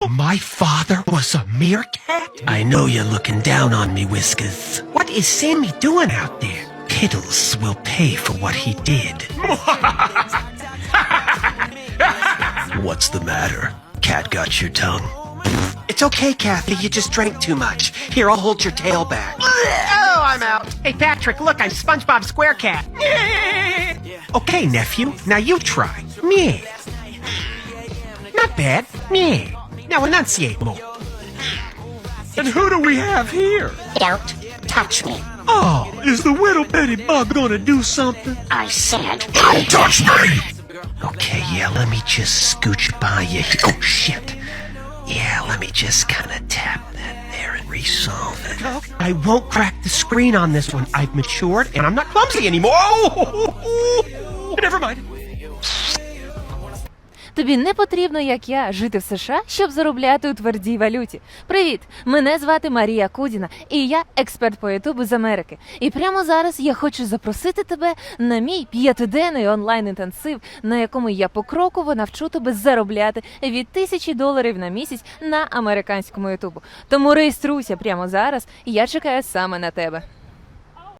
My father was a meerkat? I know you're looking down on me, Whiskers. What is Sammy doing out there? Kittles will pay for what he did. What's the matter? Cat got your tongue? It's okay, Kathy. You just drank too much. Here, I'll hold your tail back. Oh, I'm out. Hey, Patrick, look, I'm SpongeBob SquareCat. Okay, nephew, now you try. Meh. Not bad. Meh. Now enunciate more. And who do we have here? Don't touch me. Oh, is the little bitty bug gonna do something? I said, Don't touch me! Okay, yeah, let me just scooch by you. Oh, shit. Yeah, let me just kind of tap that there and resolve it. I won't crack the screen on this one. I've matured and I'm not clumsy anymore. Oh, never mind. Тобі не потрібно, як я, жити в США, щоб заробляти у твердій валюті. Привіт! Мене звати Марія Кудіна, і я експерт по Ютубу з Америки. І прямо зараз я хочу запросити тебе на мій 5-денний онлайн-інтенсив, на якому я покроково навчу тебе заробляти від $1000 на місяць на американському Ютубу. Тому реєструйся прямо зараз, я чекаю саме на тебе.